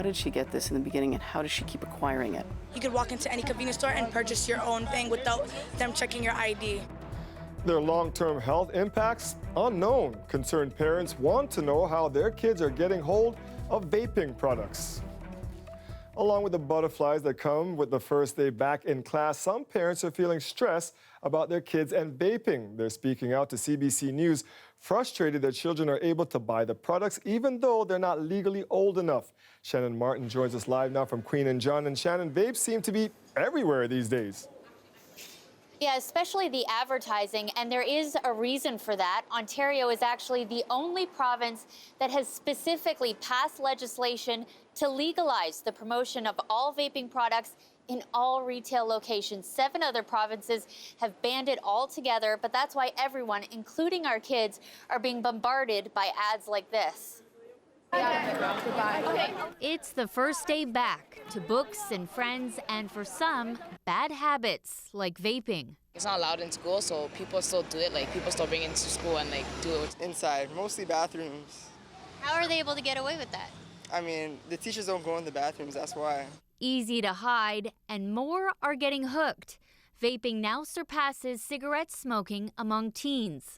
How did she get this in the beginning, and how does she keep acquiring it? You could walk into any convenience store and purchase your own thing without them checking your ID. Their long-term health impacts unknown. Concerned parents want to know how their kids are getting hold of vaping products. Along with the butterflies that come with the first day back in class, some parents are feeling stressed about their kids and vaping. They're speaking out to CBC News, frustrated that children are able to buy the products even though they're not legally old enough. Shannon Martin joins us live now from Queen and John. And Shannon, vapes seem to be everywhere these days. Yeah, especially the advertising, and there is a reason for that. Ontario is actually the only province that has specifically passed legislation to legalize the promotion of all vaping products in all retail locations. 7 other provinces have banned it altogether, but that's why everyone, including our kids, are being bombarded by ads like this. It's the first day back to books and friends, and for some, bad habits like vaping. It's not allowed in school, so people still do it. Like, people still bring it into school and do it inside, mostly bathrooms. How are they able to get away with that? I mean, the teachers don't go in the bathrooms, that's why. Easy to hide, and more are getting hooked. Vaping now surpasses cigarette smoking among teens.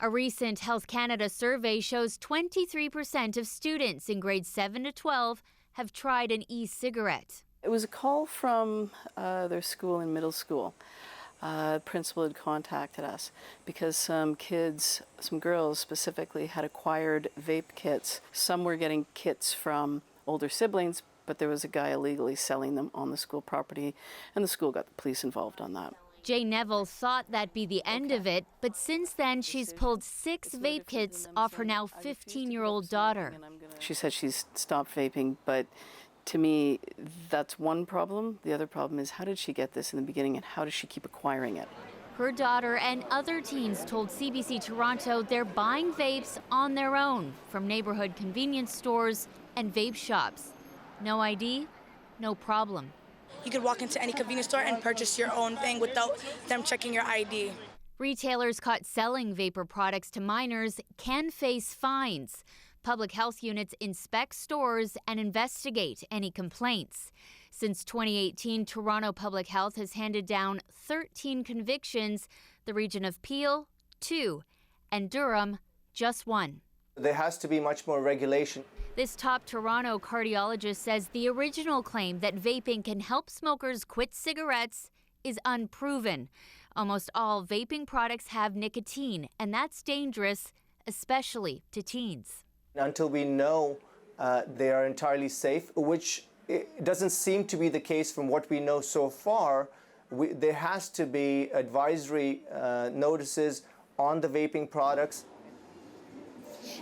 A recent Health Canada survey shows 23% of students in grades 7 to 12 have tried an e-cigarette. It was a call from their school in middle school. Principal had contacted us because some kids, some girls specifically, had acquired vape kits. Some were getting kits from older siblings, but there was a guy illegally selling them on the school property, and the school got the police involved on that. Jay Neville thought that'd be the end of it, but since then she's pulled 6 vape kits off her now 15-year-old daughter. She said she's stopped vaping, but to me, that's one problem. The other problem is, how did she get this in the beginning, and how does she keep acquiring it? Her daughter and other teens told CBC Toronto they're buying vapes on their own from neighborhood convenience stores and vape shops. No ID, no problem. You could walk into any convenience store and purchase your own thing without them checking your ID. Retailers caught selling vapor products to minors can face fines. Public health units inspect stores and investigate any complaints. Since 2018, Toronto Public Health has handed down 13 convictions, the region of Peel, 2, and Durham, just 1. There has to be much more regulation. This top Toronto cardiologist says the original claim that vaping can help smokers quit cigarettes is unproven. Almost all vaping products have nicotine, and that's dangerous, especially to teens. Until we know they are entirely safe, which doesn't seem to be the case from what we know so far, there has to be advisory notices on the vaping products.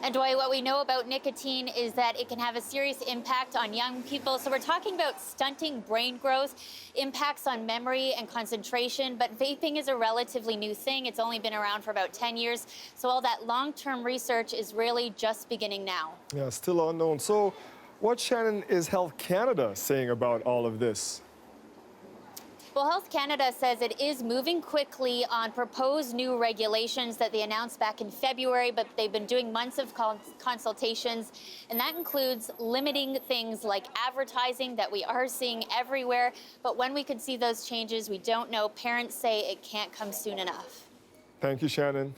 And Dwight, what we know about nicotine is that it can have a serious impact on young people. So we're talking about stunting brain growth, impacts on memory and concentration, but vaping is a relatively new thing. It's only been around for about 10 years. So all that long-term research is really just beginning now. Yeah, still unknown. So what, Shannon, is Health Canada saying about all of this? Well, Health Canada says it is moving quickly on proposed new regulations that they announced back in February, but they've been doing months of consultations, and that includes limiting things like advertising that we are seeing everywhere. But when we could see those changes, we don't know. Parents say it can't come soon enough. Thank you, Shannon.